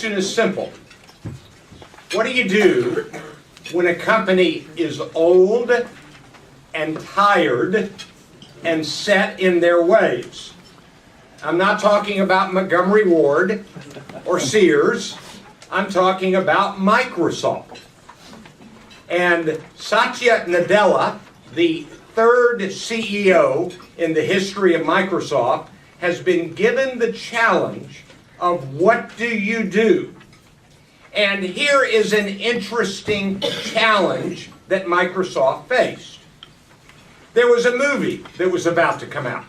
question is simple. What do you do when a company is old and tired and set in their ways? I'm not talking about Montgomery Ward or Sears. I'm talking about Microsoft. And Satya Nadella, the third CEO in the history of Microsoft, has been given the challenge of what do you do? And here is an interesting challenge that Microsoft faced. There was a movie that was about to come out.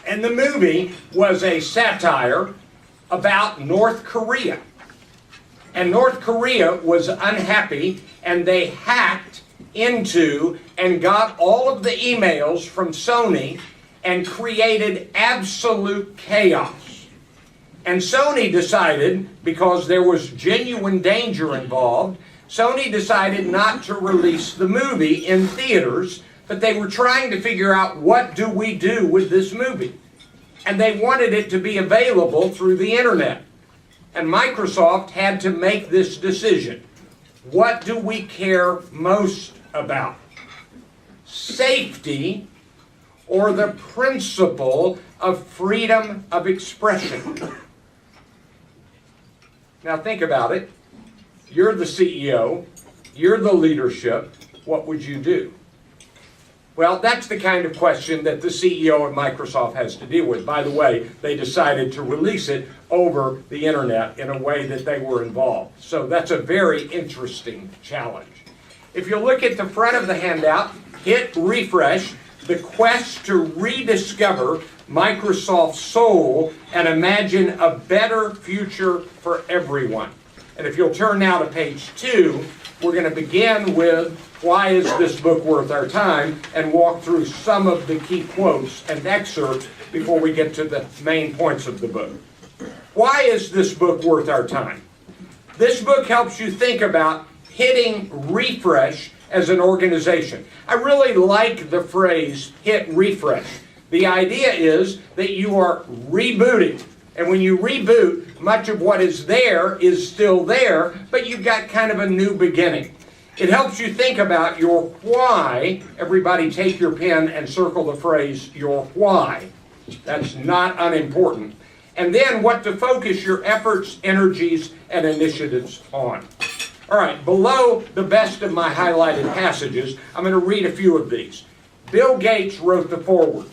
And the movie was a satire about North Korea. And North Korea was unhappy, and they hacked into and got all of the emails from Sony and created absolute chaos. And Sony decided, because there was genuine danger involved, Sony decided not to release the movie in theaters, but they were trying to figure out, what do we do with this movie? And they wanted it to be available through the internet. And Microsoft had to make this decision. What do we care most about? Safety or the principle of freedom of expression? Now think about it. You're the CEO. You're the leadership. What would you do? Well, that's the kind of question that the CEO of Microsoft has to deal with. By the way, they decided to release it over the internet in a way that they were involved. So that's a very interesting challenge. If you look at the front of the handout, hit refresh, the quest to rediscover Microsoft's soul and imagine a better future for everyone. And if you'll turn now to page 2, we're going to begin with why is this book worth our time, and walk through some of the key quotes and excerpts before we get to the main points of the book. Why is this book worth our time? This book helps you think about hitting refresh as an organization. I really like the phrase hit refresh. The idea is that you are rebooting. And when you reboot, much of what is there is still there, but you've got kind of a new beginning. It helps you think about your why. Everybody take your pen and circle the phrase, your why. That's not unimportant. And then what to focus your efforts, energies, and initiatives on. All right, below the best of my highlighted passages, I'm going to read a few of these. Bill Gates wrote the foreword.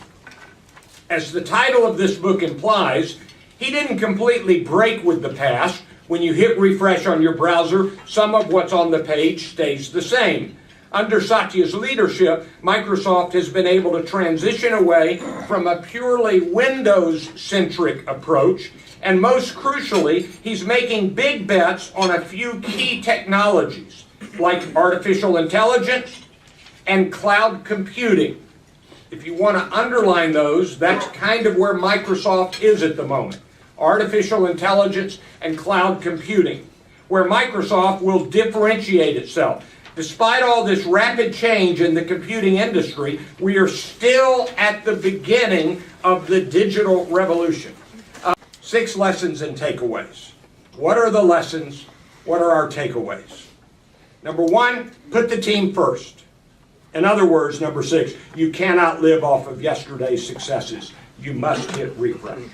As the title of this book implies, he didn't completely break with the past. When you hit refresh on your browser, some of what's on the page stays the same. Under Satya's leadership, Microsoft has been able to transition away from a purely Windows-centric approach, and most crucially, he's making big bets on a few key technologies, like artificial intelligence and cloud computing. If you want to underline those, that's kind of where Microsoft is at the moment. Artificial intelligence and cloud computing, where Microsoft will differentiate itself. Despite all this rapid change in the computing industry, we are still at the beginning of the digital revolution. 6 lessons and takeaways. What are the lessons? What are our takeaways? Number 1, put the team first. In other words, number 6, you cannot live off of yesterday's successes. You must hit refresh.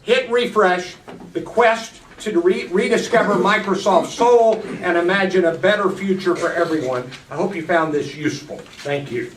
Hit refresh, the quest to rediscover Microsoft's soul and imagine a better future for everyone. I hope you found this useful. Thank you.